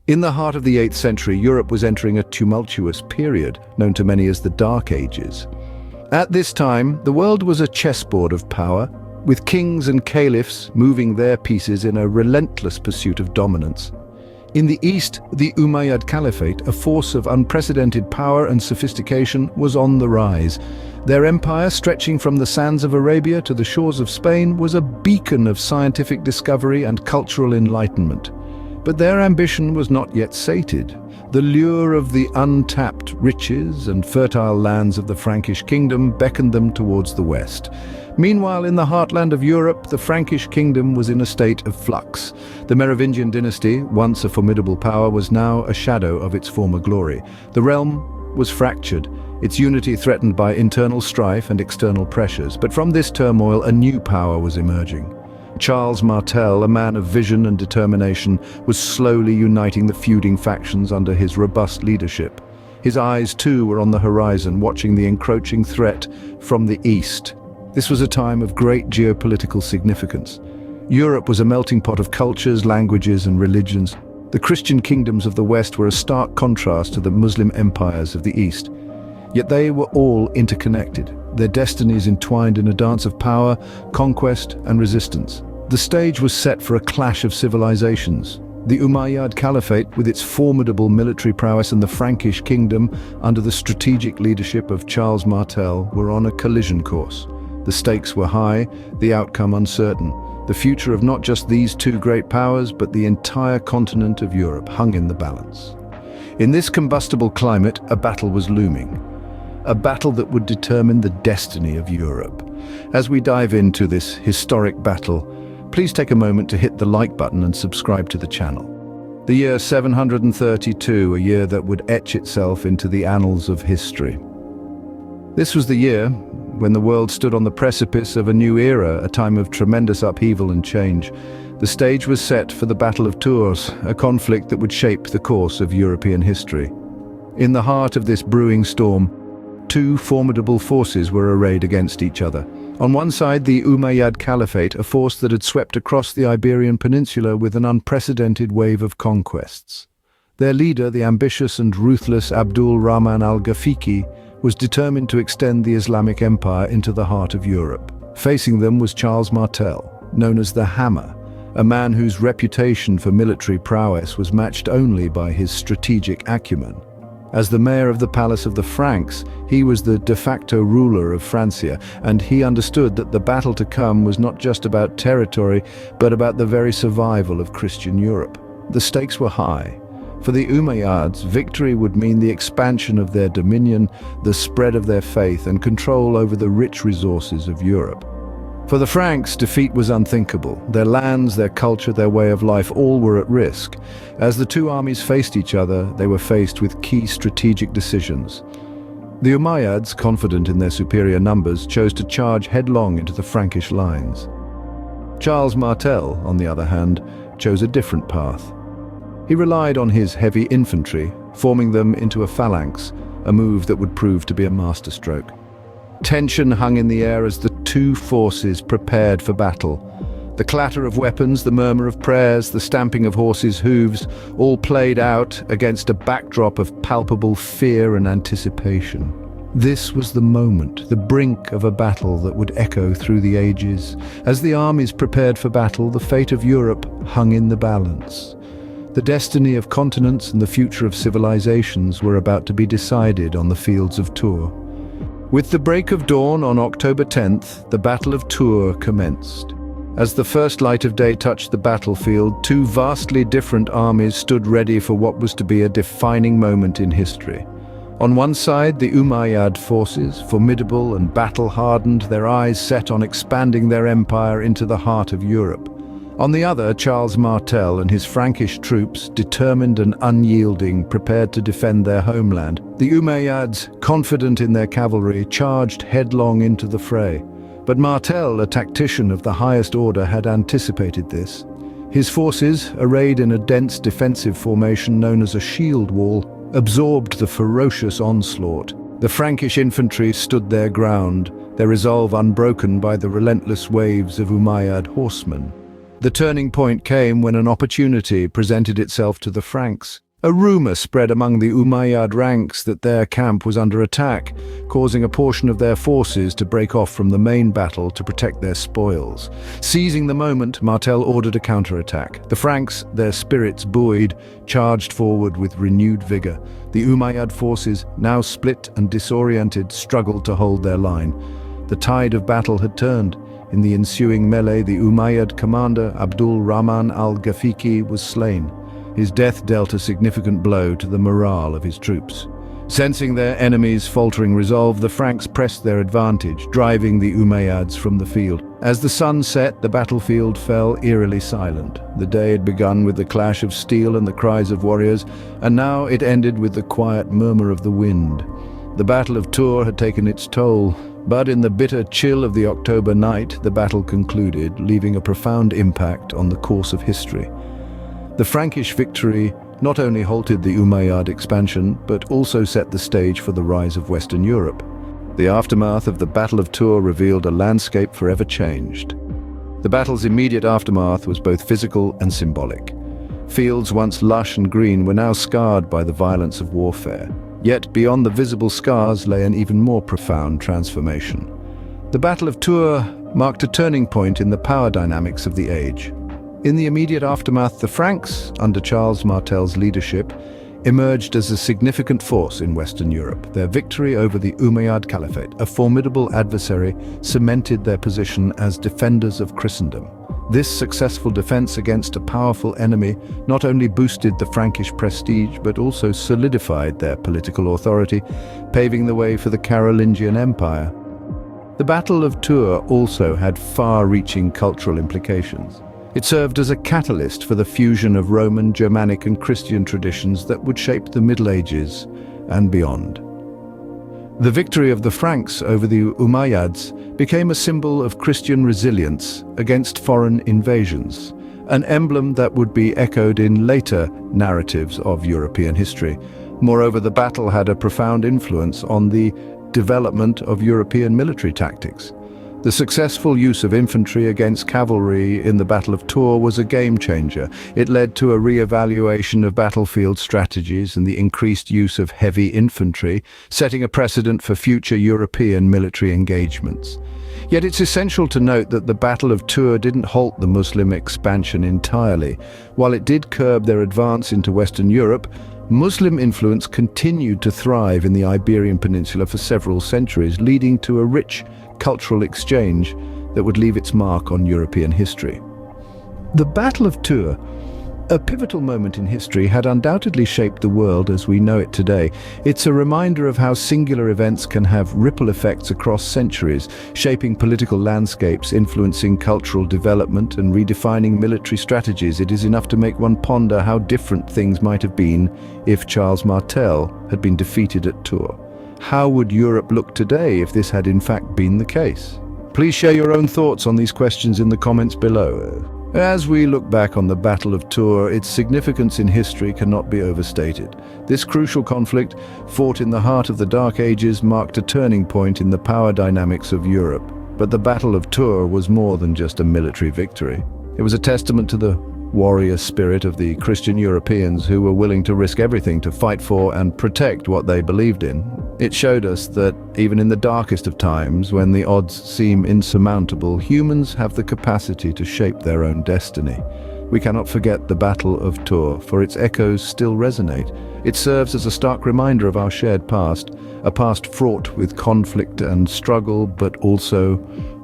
In the heart of the 8th century, Europe was entering a tumultuous period, known to many as the Dark Ages. At this time, the world was a chessboard of power, with kings and caliphs moving their pieces in a relentless pursuit of dominance. In the east, the Umayyad Caliphate, a force of unprecedented power and sophistication, was on the rise. Their empire, stretching from the sands of Arabia to the shores of Spain, was a beacon of scientific discovery and cultural enlightenment. But their ambition was not yet sated. The lure of the untapped riches and fertile lands of the Frankish Kingdom beckoned them towards the west. Meanwhile, in the heartland of Europe, the Frankish Kingdom was in a state of flux. The Merovingian dynasty, once a formidable power, was now a shadow of its former glory. The realm was fractured, its unity threatened by internal strife and external pressures. But from this turmoil, a new power was emerging. Charles Martell, a man of vision and determination, was slowly uniting the feuding factions under his robust leadership. His eyes, too, were on the horizon, watching the encroaching threat from the east. This was a time of great geopolitical significance. Europe was a melting pot of cultures, languages, and religions. The Christian kingdoms of the West were a stark contrast to the Muslim empires of the East. Yet they were all interconnected, their destinies entwined in a dance of power, conquest, and resistance. The stage was set for a clash of civilizations. The Umayyad Caliphate, with its formidable military prowess, and the Frankish Kingdom, under the strategic leadership of Charles Martell, were on a collision course. The stakes were high, the outcome uncertain. The future of not just these two great powers, but the entire continent of Europe hung in the balance. In this combustible climate, a battle was looming. A battle that would determine the destiny of Europe. As we dive into this historic battle, please take a moment to hit the like button and subscribe to the channel. The year 732, a year that would etch itself into the annals of history. This was the year when the world stood on the precipice of a new era, a time of tremendous upheaval and change. The stage was set for the Battle of Tours, a conflict that would shape the course of European history. In the heart of this brewing storm, two formidable forces were arrayed against each other. On one side, the Umayyad Caliphate, a force that had swept across the Iberian Peninsula with an unprecedented wave of conquests. Their leader, the ambitious and ruthless Abdul Rahman al-Ghafiqi, was determined to extend the Islamic Empire into the heart of Europe. Facing them was Charles Martell, known as the Hammer, a man whose reputation for military prowess was matched only by his strategic acumen. As the mayor of the Palace of the Franks, he was the de facto ruler of Francia, and he understood that the battle to come was not just about territory, but about the very survival of Christian Europe. The stakes were high. For the Umayyads, victory would mean the expansion of their dominion, the spread of their faith, and control over the rich resources of Europe. For the Franks, defeat was unthinkable. Their lands, their culture, their way of life, all were at risk. As the two armies faced each other, they were faced with key strategic decisions. The Umayyads, confident in their superior numbers, chose to charge headlong into the Frankish lines. Charles Martell, on the other hand, chose a different path. He relied on his heavy infantry, forming them into a phalanx, a move that would prove to be a masterstroke. Tension hung in the air as the two forces prepared for battle. The clatter of weapons, the murmur of prayers, the stamping of horses' hooves, all played out against a backdrop of palpable fear and anticipation. This was the moment, the brink of a battle that would echo through the ages. As the armies prepared for battle, the fate of Europe hung in the balance. The destiny of continents and the future of civilizations were about to be decided on the fields of Tours. With the break of dawn on October 10th, the Battle of Tours commenced. As the first light of day touched the battlefield, two vastly different armies stood ready for what was to be a defining moment in history. On one side, the Umayyad forces, formidable and battle-hardened, their eyes set on expanding their empire into the heart of Europe. On the other, Charles Martell and his Frankish troops, determined and unyielding, prepared to defend their homeland. The Umayyads, confident in their cavalry, charged headlong into the fray. But Martell, a tactician of the highest order, had anticipated this. His forces, arrayed in a dense defensive formation known as a shield wall, absorbed the ferocious onslaught. The Frankish infantry stood their ground, their resolve unbroken by the relentless waves of Umayyad horsemen. The turning point came when an opportunity presented itself to the Franks. A rumor spread among the Umayyad ranks that their camp was under attack, causing a portion of their forces to break off from the main battle to protect their spoils. Seizing the moment, Martell ordered a counterattack. The Franks, their spirits buoyed, charged forward with renewed vigor. The Umayyad forces, now split and disoriented, struggled to hold their line. The tide of battle had turned. In the ensuing melee, the Umayyad commander, Abdul Rahman al-Ghafiqi, was slain. His death dealt a significant blow to the morale of his troops. Sensing their enemies' faltering resolve, the Franks pressed their advantage, driving the Umayyads from the field. As the sun set, the battlefield fell eerily silent. The day had begun with the clash of steel and the cries of warriors, and now it ended with the quiet murmur of the wind. The Battle of Tours had taken its toll, but in the bitter chill of the October night, the battle concluded, leaving a profound impact on the course of history. The Frankish victory not only halted the Umayyad expansion, but also set the stage for the rise of Western Europe. The aftermath of the Battle of Tours revealed a landscape forever changed. The battle's immediate aftermath was both physical and symbolic. Fields once lush and green were now scarred by the violence of warfare. Yet beyond the visible scars lay an even more profound transformation. The Battle of Tours marked a turning point in the power dynamics of the age. In the immediate aftermath, the Franks, under Charles Martell's leadership, emerged as a significant force in Western Europe. Their victory over the Umayyad Caliphate, a formidable adversary, cemented their position as defenders of Christendom. This successful defense against a powerful enemy not only boosted the Frankish prestige, but also solidified their political authority, paving the way for the Carolingian Empire. The Battle of Tours also had far-reaching cultural implications. It served as a catalyst for the fusion of Roman, Germanic and Christian traditions that would shape the Middle Ages and beyond. The victory of the Franks over the Umayyads became a symbol of Christian resilience against foreign invasions, an emblem that would be echoed in later narratives of European history. Moreover, the battle had a profound influence on the development of European military tactics. The successful use of infantry against cavalry in the Battle of Tours was a game-changer. It led to a re-evaluation of battlefield strategies and the increased use of heavy infantry, setting a precedent for future European military engagements. Yet it's essential to note that the Battle of Tours didn't halt the Muslim expansion entirely. While it did curb their advance into Western Europe, Muslim influence continued to thrive in the Iberian Peninsula for several centuries, leading to a rich cultural exchange that would leave its mark on European history. The Battle of Tours, a pivotal moment in history, had undoubtedly shaped the world as we know it today. It's a reminder of how singular events can have ripple effects across centuries, shaping political landscapes, influencing cultural development, and redefining military strategies. It is enough to make one ponder how different things might have been if Charles Martell had been defeated at Tours. How would Europe look today if this had in fact been the case? Please share your own thoughts on these questions in the comments below. As we look back on the Battle of Tours, its significance in history cannot be overstated. This crucial conflict, fought in the heart of the Dark Ages, marked a turning point in the power dynamics of Europe. But the Battle of Tours was more than just a military victory. It was a testament to the warrior spirit of the Christian Europeans who were willing to risk everything to fight for and protect what they believed in. It showed us that even in the darkest of times, when the odds seem insurmountable, humans have the capacity to shape their own destiny. We cannot forget the Battle of Tours, for its echoes still resonate. It serves as a stark reminder of our shared past, a past fraught with conflict and struggle, but also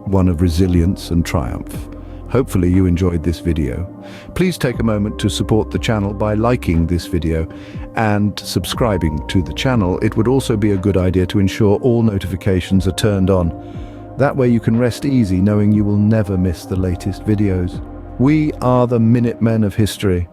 one of resilience and triumph. Hopefully you enjoyed this video. Please take a moment to support the channel by liking this video and subscribing to the channel. It would also be a good idea to ensure all notifications are turned on. That way you can rest easy knowing you will never miss the latest videos. We are the Minutemen of history,